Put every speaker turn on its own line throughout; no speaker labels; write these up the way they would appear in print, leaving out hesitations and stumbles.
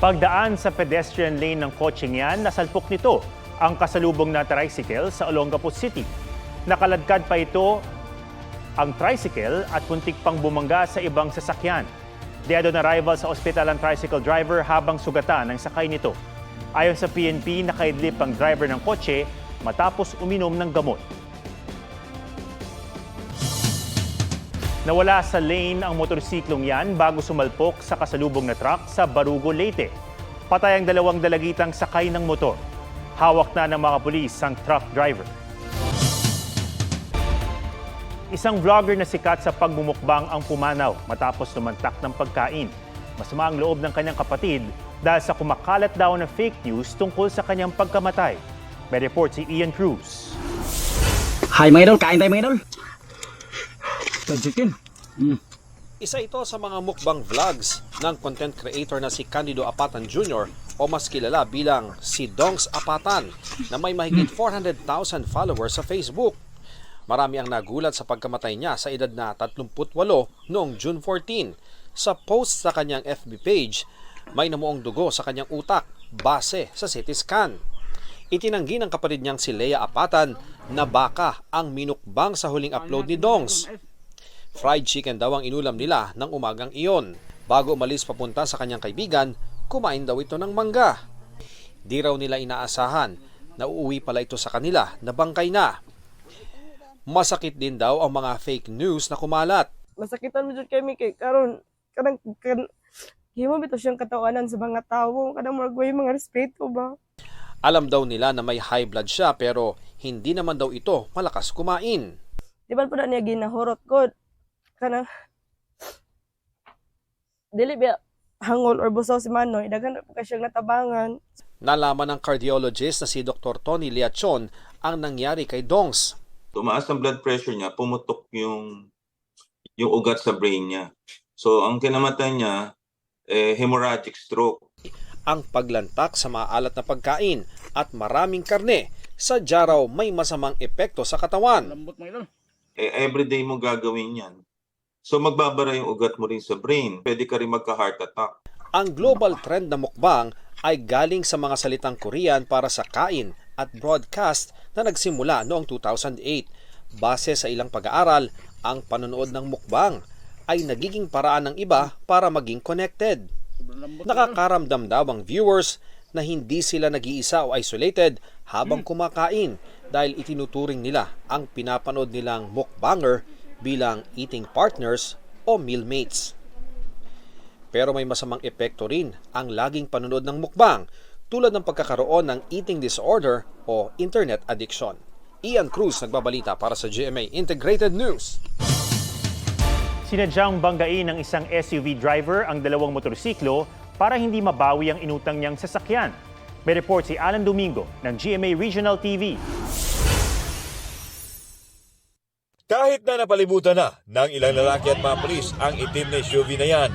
Pagdaan sa pedestrian lane ng kotseng yan, nasalpok nito ang kasalubong na tricycle sa Olongapo City. Nakaladkad pa ito ang tricycle at puntik pang bumangga sa ibang sasakyan. Dead on arrival sa ospital ang tricycle driver habang sugatan ang sakay nito. Ayon sa PNP, nakaidlip ang driver ng kotse matapos uminom ng gamot. Nawala sa lane ang motorsiklong yan bago sumalpok sa kasalubong na truck sa Barugo, Leyte. Patay ang dalawang dalagitang sakay ng motor. Hawak na ng mga pulis ang truck driver. Isang vlogger na sikat sa pagmumukbang ang pumanaw matapos lumantak ng pagkain. Masama ang loob ng kanyang kapatid dahil sa kumakalat daw na fake news tungkol sa kanyang pagkamatay. May report si Ian Cruz.
Hi mga idol, kain tayo mga idol. Chicken.
Isa ito sa mga mukbang vlogs ng content creator na si Candido Apatan Jr. o mas kilala bilang si Dongs Apatan na may mahigit 400,000 followers sa Facebook. Marami ang nagulat sa pagkamatay niya sa edad na 38 noong June 14. Sa post sa kanyang FB page, may namuong dugo sa kanyang utak base sa CT scan. Itinanggi ng kapatid niyang si Lea Apatan na baka ang minukbang sa huling upload ni Dongs. Fried chicken daw ang inulam nila ng umagang iyon. Bago umalis papunta sa kanyang kaibigan, kumain daw ito ng mangga. Di raw nila inaasahan na uuwi pala ito sa kanila na bangkay na. Masakit din daw ang mga fake news na kumalat.
Masakitan mo dyan kami kay karon kanang himo bitaw siyang katawanan sa mga tao, kanang magway mga respeto ba.
Alam daw nila na may high blood siya pero hindi naman daw ito malakas kumain.
Di ba po na niya ginahurot ko kanang dili ba hangon or busaw si Manoy, daghan po ka siyang natabangan.
Nalaman ng cardiologist na si Dr. Tony Liachon ang nangyari kay Dongs.
Tumaas ang blood pressure niya, pumutok yung ugat sa brain niya. So ang kinamatay niya, hemorrhagic stroke.
Ang paglantak sa maalat na pagkain at maraming karne, sadya raw may masamang epekto sa katawan.
Everyday mo gagawin yan. So magbabara yung ugat mo rin sa brain. Pwede ka rin magka-heart attack.
Ang global trend na mukbang ay galing sa mga salitang Korean para sa kain at broadcast na nagsimula noong 2008. Base sa ilang pag-aaral, ang panonood ng mukbang ay nagiging paraan ng iba para maging connected. Nakakaramdam daw ang viewers na hindi sila nag-iisa o isolated habang kumakain dahil itinuturing nila ang pinapanood nilang mukbanger bilang eating partners o mealmates. Pero may masamang epekto rin ang laging panonood ng mukbang tulad ng pagkakaroon ng eating disorder o internet addiction. Ian Cruz nagbabalita para sa GMA Integrated News.
Sinadyang banggain ng isang SUV driver ang dalawang motorsiklo para hindi mabawi ang inutang niyang sasakyan. May report si Alan Domingo ng GMA Regional TV.
Kahit na napalibutan na ng ilang lalaki at mga pulis ang itim na SUV na yan,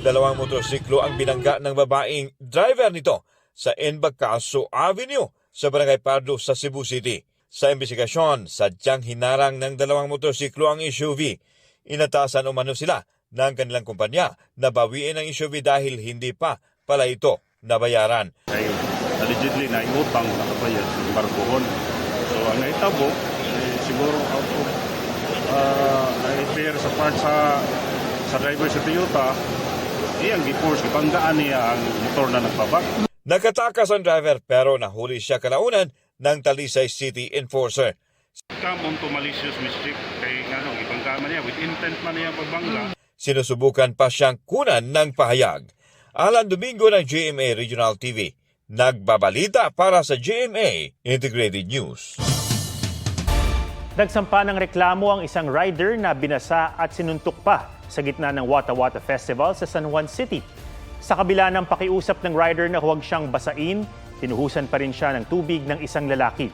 dalawang motorsiklo ang binangga ng babaeng driver nito sa Embaccaso Avenue sa Barangay Pardo sa Cebu City. Sa investigasyon, sadyang hinarang ng dalawang motorsiklo ang SUV. Inatasan umano sila ng kanilang kumpanya na bawiin ang SUV dahil hindi pa pala ito nabayaran.
Ay allegedly na utang nakabayad sa barkuhon. So ang naitabo, siguro out of na-repair sa part sa driver sa Toyota, iyang gi-force, ibanggaan niya ang motor na nagpabak.
Nakatakas ang driver pero nahuli siya kalaunan ng Talisay City Enforcer.
Come on to malicious mischief, kay ibanggaan man niya, with intent man niya pagbangga.
Sinusubukan pa siyang kunan ng pahayag. Alan Domingo ng GMA Regional TV, nagbabalita para sa GMA Integrated News.
Nagsampa ng reklamo ang isang rider na binasa at sinuntok pa sa gitna ng Wata Wata Festival sa San Juan City. Sa kabila ng pakiusap ng rider na huwag siyang basain, tinuhusan pa rin siya ng tubig ng isang lalaki.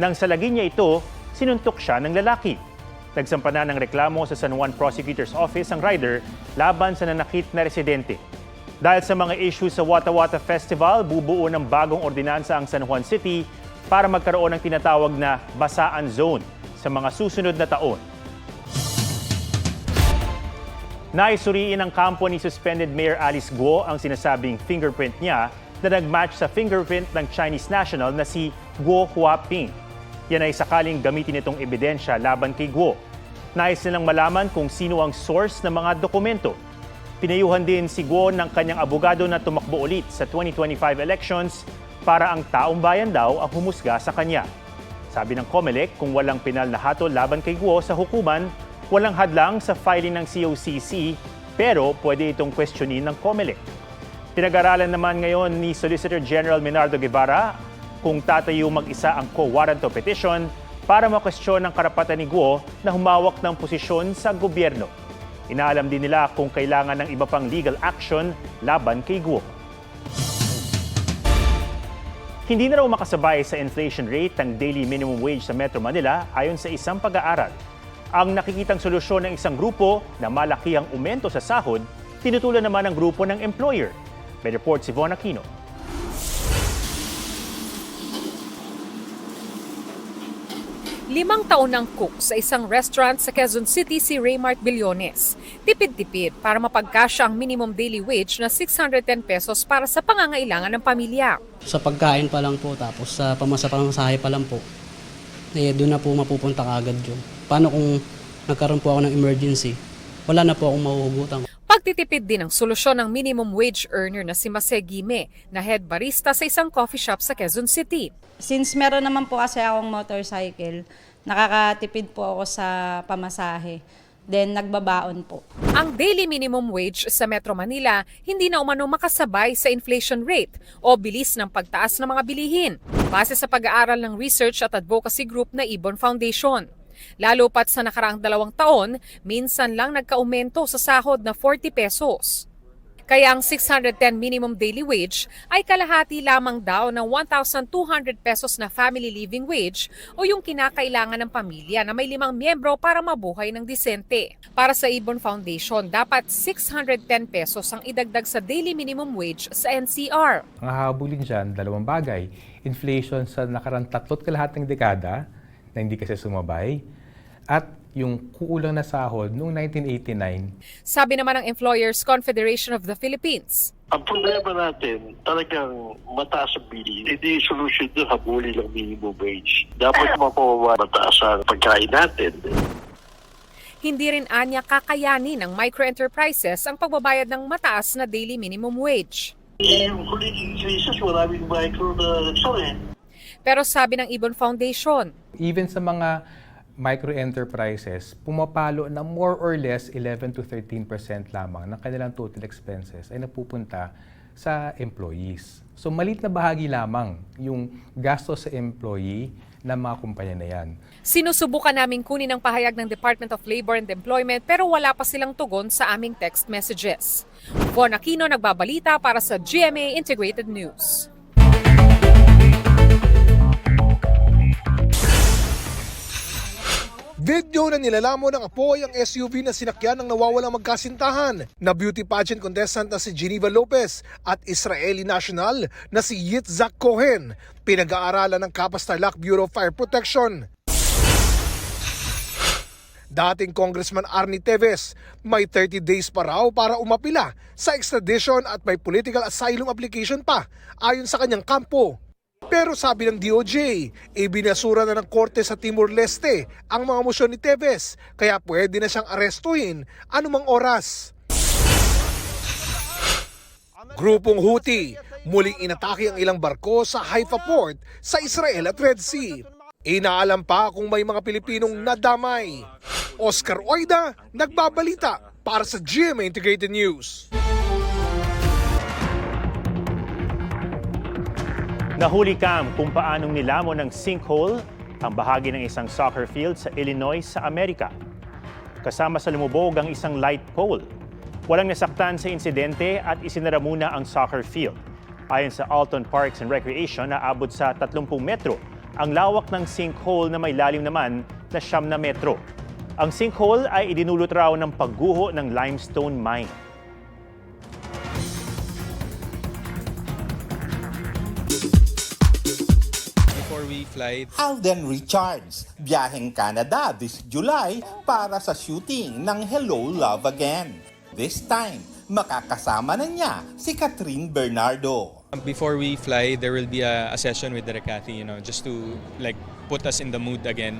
Nang salagin niya ito, sinuntok siya ng lalaki. Nagsampa na ng reklamo sa San Juan Prosecutor's Office ang rider laban sa nanakit na residente. Dahil sa mga issues sa Wata Wata Festival, bubuo ng bagong ordinansa ang San Juan City para magkaroon ng tinatawag na basaan zone sa mga susunod na taon. Naisuriin ng kampo ni suspended Mayor Alice Guo ang sinasabing fingerprint niya na nag-match sa fingerprint ng Chinese national na si Guo Huaping. Yan ay sakaling gamitin itong ebidensya laban kay Guo. Nais nilang malaman kung sino ang source ng mga dokumento. Pinayuhan din si Guo ng kanyang abogado na tumakbo ulit sa 2025 elections para ang taong bayan daw ang humusga sa kanya. Sabi ng COMELEC, kung walang pinal na hatol laban kay Guo sa hukuman, walang hadlang sa filing ng COCC pero pwede itong questionin ng COMELEC. Pinag-aralan naman ngayon ni Solicitor General Menardo Guevara kung tatayo mag-isa ang co-warranto petition para makwestiyon ang karapatan ni Guo na humawak ng posisyon sa gobyerno. Inaalam din nila kung kailangan ng iba pang legal action laban kay Guo. Hindi na raw makasabay sa inflation rate ang daily minimum wage sa Metro Manila ayon sa isang pag-aaral. Ang nakikitang solusyon ng isang grupo na malaki ang aumento sa sahod, tinutulan naman ng grupo ng employer. May report si Von Aquino.
Limang taon ng cook sa isang restaurant sa Quezon City si Raymart Billones. Tipid-tipid para mapagkasya ang minimum daily wage na 610 pesos para sa pangangailangan ng pamilya.
Sa pagkain pa lang po, tapos sa pamasahe pa lang po, doon na po mapupunta kaagad yun. Paano kung nagkaroon po ako ng emergency? Wala na po akong mahuhugutan.
Pagtitipid din ang solusyon ng minimum wage earner na si Mase Gime na head barista sa isang coffee shop sa Quezon City.
Since meron naman po kasi akong motorcycle, nakakatipid po ako sa pamasahe. Then nagbabaon po.
Ang daily minimum wage sa Metro Manila hindi na umano makasabay sa inflation rate o bilis ng pagtaas ng mga bilihin, base sa pag-aaral ng research at advocacy group na Ibon Foundation. Lalo pat sa nakaraang 2 taon, minsan lang nagka-aumento sa sahod na 40 pesos. Kaya ang 610 minimum daily wage ay kalahati lamang daw ng 1,200 pesos na family living wage o yung kinakailangan ng pamilya na may 5 miyembro para mabuhay ng disente. Para sa Ibon Foundation, dapat 610 pesos ang idagdag sa daily minimum wage sa NCR.
Ang hahabulin dyan, 2 bagay. Inflation sa nakarang 3.5 dekada na hindi kasi sumabay at yung kuulang na sahod noong 1989.
Sabi naman ng Employers Confederation of the Philippines,
ang problema natin, talagang mataas ang bilihin. Hindi solution doon, habulin lang minimum wage. Dapat mataas ang pagkain natin.
hindi rin anya kakayanin ng microenterprises ang pagbabayad ng mataas na daily minimum wage.
Yung huling increases, maraming micro na
Pero sabi ng Ibon Foundation,
Even sa mga micro-enterprises, pumapalo na more or less 11 to 13% lamang ng kanilang total expenses ay napupunta sa employees. So maliit na bahagi lamang yung gasto sa employee ng mga kumpanya na yan.
sinusubukan naming kunin ang pahayag ng Department of Labor and Employment pero wala pa silang tugon sa aming text messages. Von Aquino, nagbabalita para sa GMA Integrated News.
Video na nilalamo ng apoy ang SUV na sinakyan ng nawawalang magkasintahan na beauty pageant contestant na si Geneva Lopez at Israeli national na si Yitzhak Cohen. Pinag-aaralan ng Kapas Tarlac Bureau of Fire Protection. Dating Congressman Arnie Teves, may 30 days pa raw para umapila sa extradition at may political asylum application pa ayon sa kanyang kampo. Pero sabi ng DOJ, ibinasura na ng korte sa Timor-Leste ang mga mosyon ni Teves, kaya pwede na siyang arestuhin anumang oras. Grupong Houthi, muling inatake ang ilang barko sa Haifa Port sa Israel at Red Sea. Inaalam pa kung may mga Pilipinong nadamay. Oscar Oida, nagbabalita para sa GMA Integrated News.
Nahuli cam kung paanong nilamon ng sinkhole ang bahagi ng isang soccer field sa Illinois sa Amerika. Kasama sa lumubog ang isang light pole. Walang nasaktan sa insidente at isinara muna ang soccer field. Ayon sa Alton Parks and Recreation, naabot sa 30 metro ang lawak ng sinkhole na may lalim naman na 9 metro. Ang sinkhole ay idinulot raw ng pagguho ng limestone mine.
Alden Richards, biyaheng Canada this July para sa shooting ng Hello Love Again. this time, makakasama na niya si Catherine Bernardo.
Before we fly, there will be a session with Direk Cathy, just to put us in the mood again.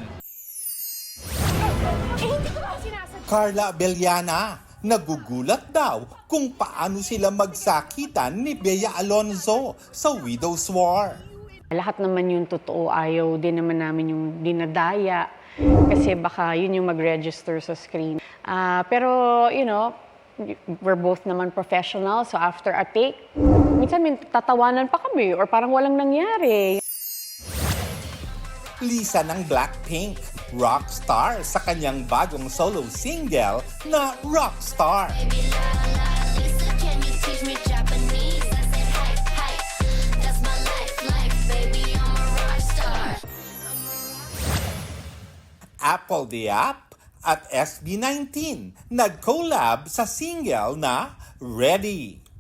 Carla Abellana, nagugulat daw kung paano sila magsakitan ni Bea Alonzo sa Widow's War.
Lahat naman yung totoo, ayaw din naman namin yung dinadaya kasi baka yun yung mag-register sa screen. Pero, we're both naman professional, so after a take, minsan may tatawanan pa kami or parang walang nangyari.
Lisa ng Blackpink, rockstar sa kanyang bagong solo single na Rockstar. Apple the App at SB19 nag-collab sa single na Ready.